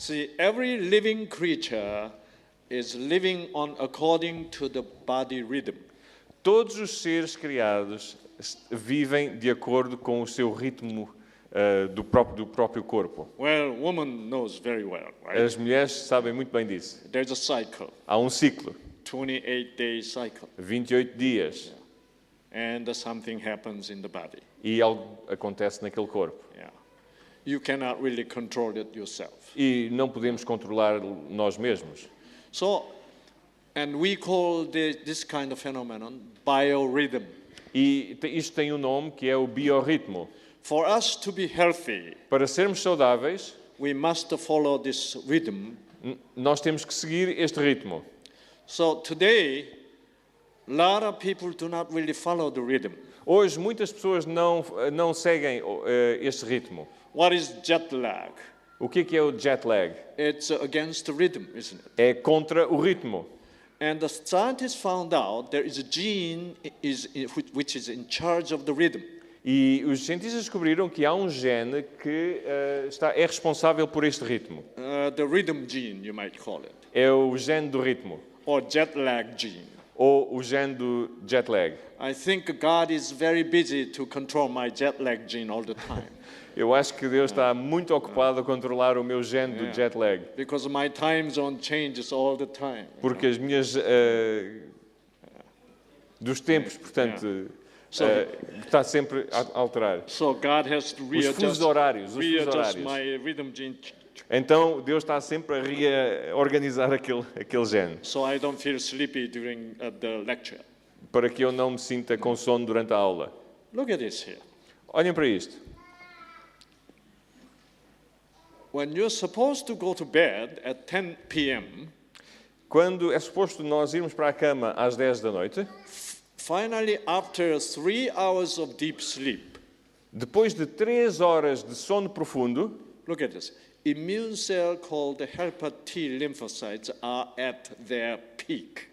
See, every living creature is living on according to the body rhythm. Todos os seres criados vivem de acordo com o seu ritmo do próprio corpo. Well, woman knows very well, right? As mulheres sabem muito bem disso. There's a cycle, Há um ciclo, 28-day cycle, 28 dias, and something happens in the body. e algo acontece naquele corpo. Yeah. You cannot really control it yourself. E não podemos controlar nós mesmos. So, and we call this kind of phenomenon biorhythm. E isto tem um nome que é o biorritmo. For us to be healthy, Para sermos saudáveis, we must follow this rhythm. nós temos que seguir este ritmo. So today, a lot of people do not really follow the rhythm. Hoje, muitas pessoas não seguem este ritmo. What is jet lag? O que é o jet lag? It's against the rhythm, isn't it? É contra o ritmo. And the scientists found out there is a gene which is in charge of the rhythm. E os cientistas descobriram que há um gene que é responsável por este ritmo. The rhythm gene, you might call it. É o gene do ritmo. Or jet lag gene. Ou o gene do jet lag. I think God is very busy to control my jet lag gene all the time. Eu acho que Deus está muito ocupado a controlar o meu gene do jet lag. Because my time zone changes all the time. Porque as minhas... dos tempos, portanto... está sempre a alterar. So God has to Os fusos horários. my rhythm gene. Então, Deus está sempre a reorganizar aquele gene. So I don't feel sleepy during the lecture. Para que eu não me sinta com sono durante a aula. Look at this here. Olhem para isto. When you're supposed to go to bed at 10 p.m., quando é suposto nós irmos para a cama às 10 da noite, finally, after 3 hours of deep sleep, depois de 3 horas de sono profundo, look at this. Immune cell called the helper T lymphocytes are at their peak.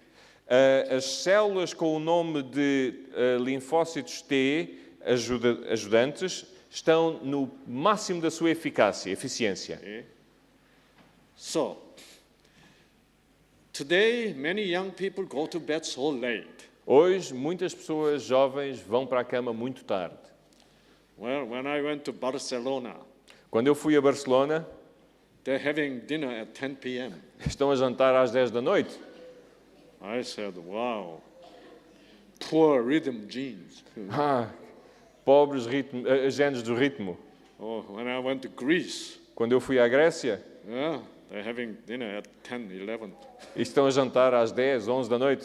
As células com o nome de linfócitos T ajudantes estão no máximo da sua eficiência. Okay. So, today many young people go to bed so late. Hoje, muitas pessoas jovens vão para a cama muito tarde. Well, when I went to Barcelona, quando eu fui a Barcelona, they're having dinner at 10 p.m. Estão a jantar às 10 da noite. I said, wow, poor rhythm genes. Pobres genes do ritmo. Oh, when I went to Greece, quando eu fui à Grécia, they're having dinner at 10, 11. E estão a jantar às 10, 11 da noite.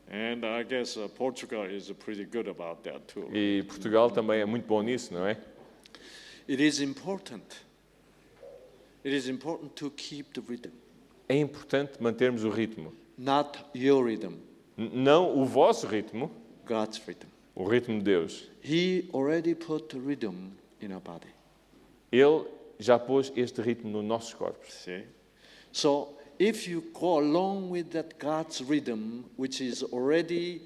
And I guess Portugal is pretty good about that too. E Portugal também é muito bom nisso, não é? It is important. It is important to keep the rhythm. É importante mantermos o ritmo. Not your rhythm. Não o vosso ritmo. God's rhythm. O ritmo de Deus. He already put the rhythm in our body. Ele já pôs este ritmo nos nossos corpos. See? So, if you go along with that God's rhythm, which is already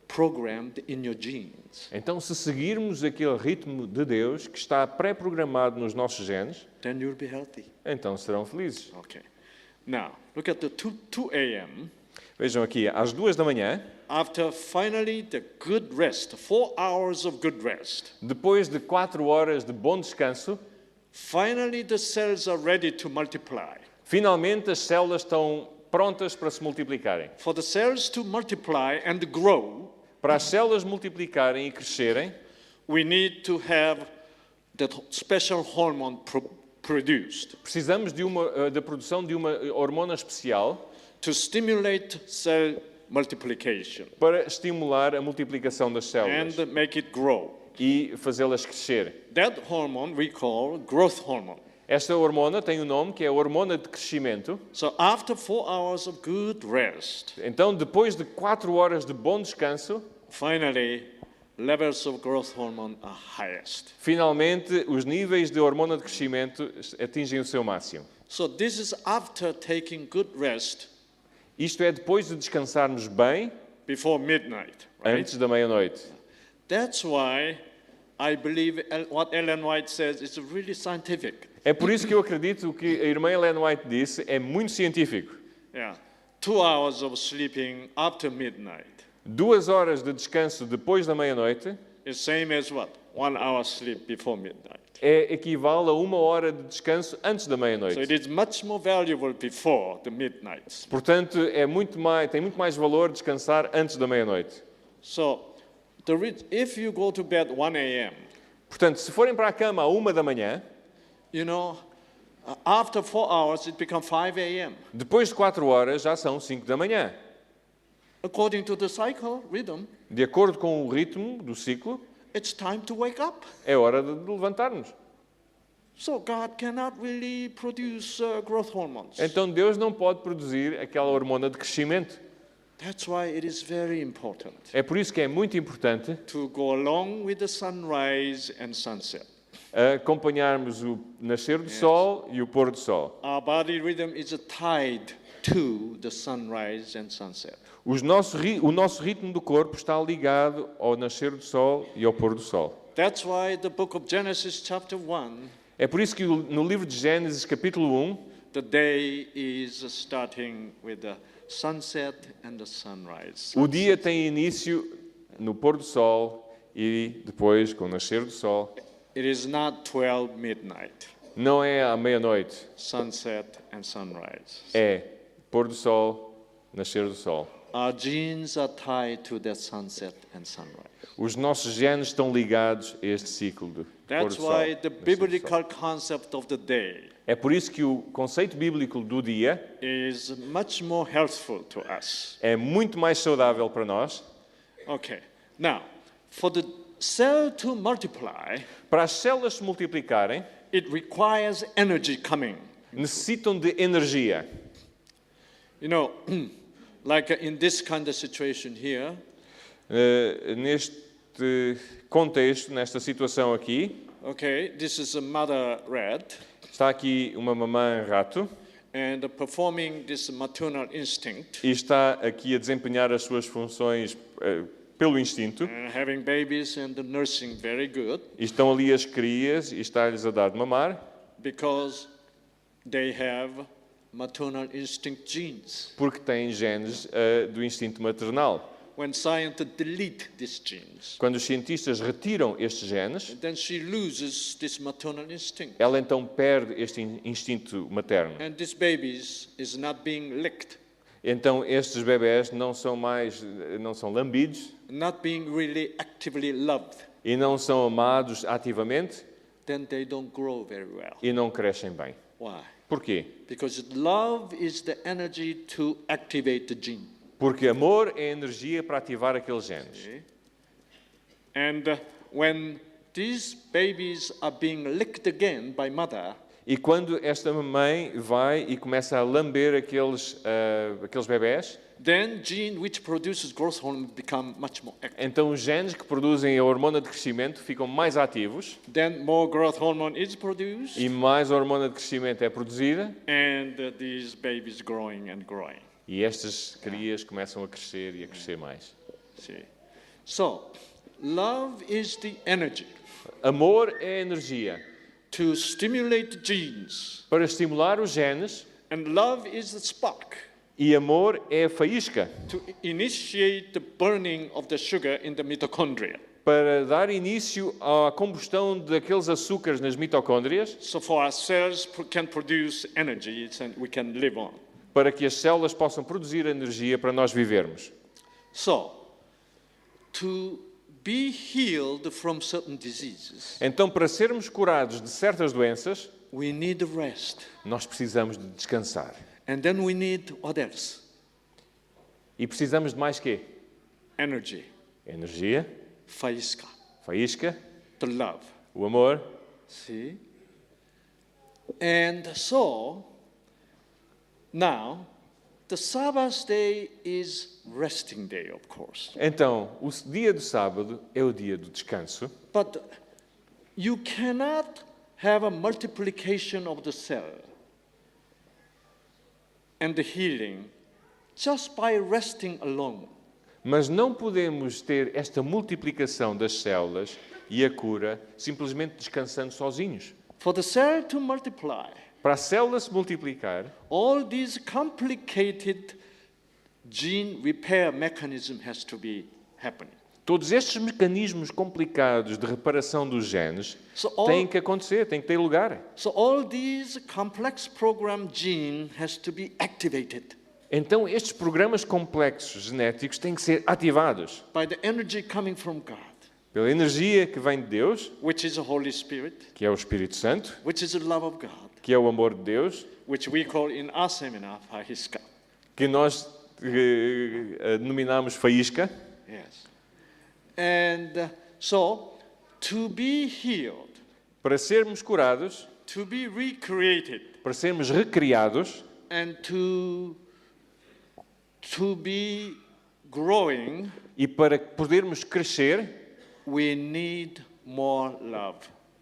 programmed in your genes, então, se seguirmos aquele ritmo de Deus que está pré-programado nos nossos genes, then you'll be healthy. Então serão felizes. Okay. Now, look at the 2 a.m. Vejam aqui, às 2 da manhã, after finally the good rest, 4 hours of good rest, depois de 4 horas de bom descanso, finally the cells are ready to multiply. Finalmente as células estão prontas para se multiplicarem. For the cells to multiply and grow, para as células multiplicarem e crescerem, we need to have that special hormone produced. Precisamos da produção de uma hormona especial to stimulate cell multiplication. Para estimular a multiplicação das células. And make it grow. E fazê-las crescer. That hormone we call growth hormone. Esta hormona tem um nome que é a hormona de crescimento. So after 4 hours of good rest, então depois de 4 horas de bom descanso, finally levels of growth hormone are highest. Finalmente os níveis de hormona de crescimento atingem o seu máximo. So this is after taking good rest. Isto é depois de descansarmos bem, before midnight, right? Antes da meia-noite. That's why I believe what Ellen White says is really scientific. É por isso que eu acredito que a irmã Ellen White disse, é muito científico. Yeah. 2 hours of sleeping after midnight 2 horas de descanso depois da meia-noite is same as what? 1 hour sleep before midnight. equivale a 1 hora de descanso antes da So meia-noite. it is much more valuable before the midnight. Portanto, tem muito mais valor descansar antes da meia-noite. So if you go to bed 1 a.m., Portanto, se forem para a cama à 1 da manhã, you know, after 4 hours it becomes 5 a.m. depois de 4 horas já são 5 da manhã. According to the cycle rhythm, De acordo com o ritmo do ciclo, it's time to wake up. é hora de levantar-nos. So God cannot really produce growth hormones. Então Deus não pode produzir aquela hormona de crescimento. That's why it is very important É por isso que é muito importante to go along with the sunrise and sunset. acompanharmos o nascer do sol e o pôr do sol. Our body rhythm is tied to the sunrise and sunset. O nosso ritmo do corpo está ligado ao nascer do sol e ao pôr do sol. That's why the book of Genesis chapter 1, É por isso que no livro de Gênesis, capítulo 1, the day is starting with the sunset and the sunrise. o dia tem início no pôr do sol e depois com o nascer do sol. It is not 12 midnight, Não é à meia-noite, sunset and sunrise. é pôr do sol, nascer do sol. Our genes are tied to that sunset and sunrise. Os nossos genes estão ligados a este ciclo de pôr do That's sol. why the nascer do sol. biblical concept of the day É por isso que o conceito bíblico do dia is much more healthful to us. é muito mais saudável para nós. Okay. Now, for the cell to multiply, Para as células se multiplicarem, it requires energy coming. necessitam de energia. You know, like in this kind of situation here, Neste contexto, nesta situação aqui, okay, this is a mother rat, está aqui uma mamã rato and performing this maternal instinct, e está aqui a desempenhar as suas funções pelo instinto. and having babies and nursing very good, E estão ali as crias e está-lhes a dar de mamar, because they have maternal instinct genes. porque têm genes do instinto maternal. When scientists delete these genes, Quando os cientistas retiram estes genes, then she loses this maternal instinct. ela então perde este instinto materno. And this baby is not being licked, Então estes bebés não são lambidos not being really actively loved. e não são amados ativamente Then they don't grow very well. e não crescem bem. Why? Porquê? Because love is the energy to activate the gene. Porque amor é energia para ativar aqueles genes. Okay? And when these babies are being licked again by mother, E quando esta mãe vai e começa a lamber aqueles bebés, then gene which produces growth hormone become much more active. então os genes que produzem a hormona de crescimento ficam mais ativos Then more growth hormone is produced, e mais hormona de crescimento é produzida and these babies growing and growing. e estas crias começam a crescer e a crescer mais. See? So, love is the energy Amor é energia to stimulate genes, para estimular os genes and love is the spark e amor é a faísca to initiate the burning of the sugar in the mitochondria. para dar início à combustão daqueles açúcares nas mitocôndrias, So for our cells can produce energy and we can live on. para que as células possam produzir energia para nós vivermos. So, to be healed from certain diseases, Então, para sermos curados de certas doenças, we need rest. nós precisamos de descansar. And then we need what else? E precisamos de mais quê? Energy, Energia, faísca, faísca, the love. o amor. See? And so, now, the Sabbath day is resting day, of course. Então, o dia do sábado é o dia do descanso, But you cannot have a multiplication of the cell and the healing just by resting alone. mas não podemos ter esta multiplicação das células e a cura simplesmente descansando sozinhos. For the cell to multiply, para a célula se multiplicar, all these complicated gene repair mechanism has to be happening. todos estes mecanismos complicados de reparação dos genes têm que acontecer, têm que ter lugar. So all these complex program gene has to be activated Então, estes programas complexos genéticos têm que ser ativados by the energy coming from God, pela energia que vem de Deus, which is the Holy Spirit, que é o Espírito Santo, which is the love of God, que é o amor de Deus, which we call in our seminar fahiska. que nós denominamos faísca. Yes. And so, to be healed, Para sermos curados, to be recreated, para sermos recriados and to be growing, e para podermos crescer, we need more love.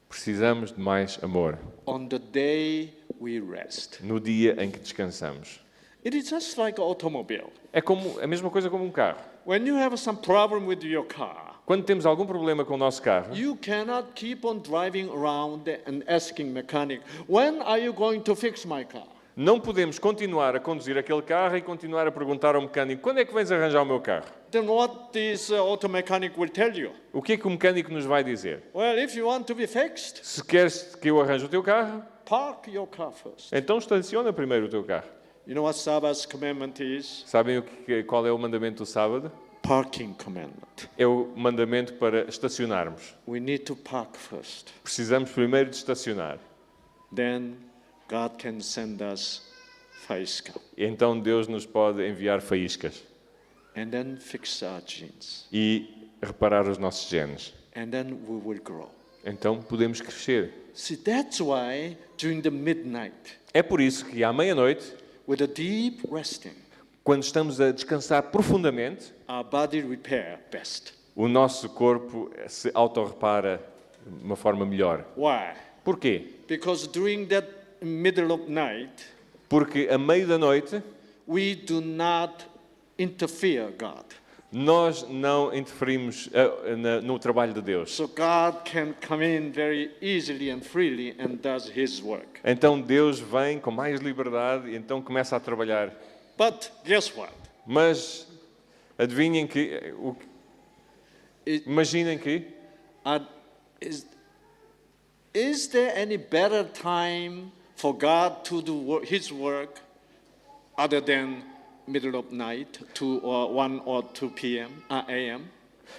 precisamos de mais amor On the day we rest. no dia em que descansamos. It is just like an automobile. É como a mesma coisa como um carro. When you have some problem with your car, Quando temos algum problema com o nosso carro, you cannot keep on driving around and asking mechanic, when are you going to fix my car? não podemos continuar a conduzir aquele carro e continuar a perguntar ao mecânico: quando é que vens arranjar o meu carro? Then what this auto mechanic will tell you? O que é que o mecânico nos vai dizer? Well, if you want to be fixed, Se queres que eu arranje o teu carro, park your car first. então estaciona primeiro o teu carro. You know what Sabbath's commandment is? Sabem qual é o mandamento do sábado? Parking commandment. É o mandamento para estacionarmos. We need to park first. Precisamos primeiro de estacionar. Then God can send us faiska. E então Deus nos pode enviar faíscas And then fix our genes. e reparar os nossos genes. And then we will grow. Então podemos crescer. See, that's why during the midnight, É por isso que à meia-noite, with a deep resting, quando estamos a descansar profundamente, our body repair best. o nosso corpo se autorrepara de uma forma melhor. Why? Porquê? Because during that middle of night, Porque a meio da noite we do not interfere God. nós não interferimos no trabalho de Deus. So God can come in very easily and freely and does His work. Então Deus vem com mais liberdade e então começa a trabalhar. But guess what? Mas adivinhem que... Imaginem que... Is there any better time for God to do His work other than middle of night, 2 or 1 or 2 p.m. a.m.?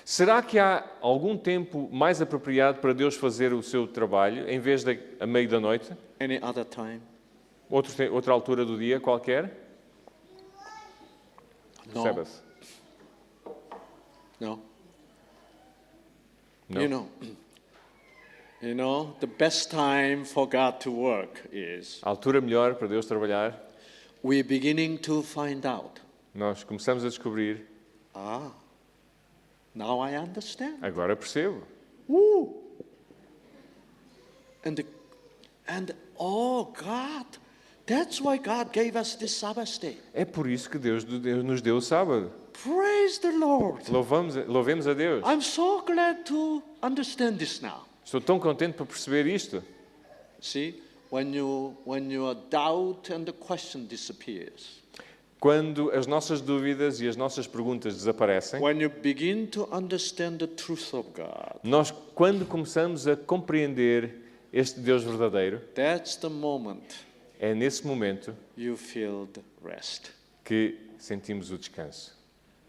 Será que há algum tempo mais apropriado para Deus fazer o seu trabalho em vez de a meio da noite? Any other time? Outra altura do dia qualquer? No. Sabbath. No. No. You know, the best time for God to work is A altura melhor para Deus trabalhar, we're beginning to find out. nós começamos a descobrir, Now I understand. agora percebo. And oh God, that's why God gave us this Sabbath day. É por isso que Deus nos deu o sábado. Praise the Lord. Louvemos a Deus. I'm so glad to understand this now. Estou tão contente por perceber isto. See, when your doubt and the question disappears, Quando as nossas dúvidas e as nossas perguntas desaparecem, when you begin to understand the truth of God, nós, quando começamos a compreender este Deus verdadeiro, that's the moment é nesse momento you feel the rest. que sentimos o descanso.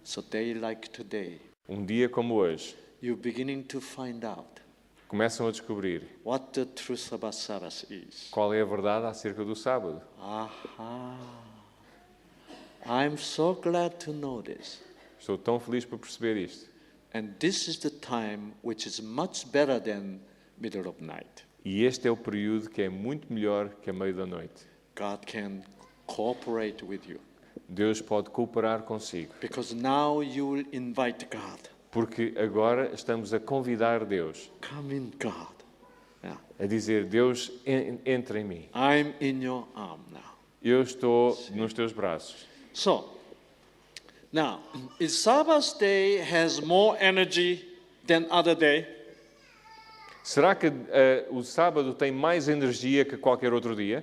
So day like today, Um dia como hoje, you're beginning to find out começam a descobrir what the truth about Sabbath is. qual é a verdade acerca do sábado. I'm so glad to know this. Estou tão feliz por perceber isto. And this is the time which is much better than middle of night. E este é o período que é muito melhor que a meio da noite. God can cooperate with you. Deus pode cooperar consigo. Because now you will invite God. Porque agora estamos a convidar Deus. Come in, God. Yeah. A dizer, Deus, entra em mim. I'm in your arm now. Eu estou nos teus braços. So, now, is Sabbath day has more energy than other day? Será que o sábado tem mais energia que qualquer outro dia?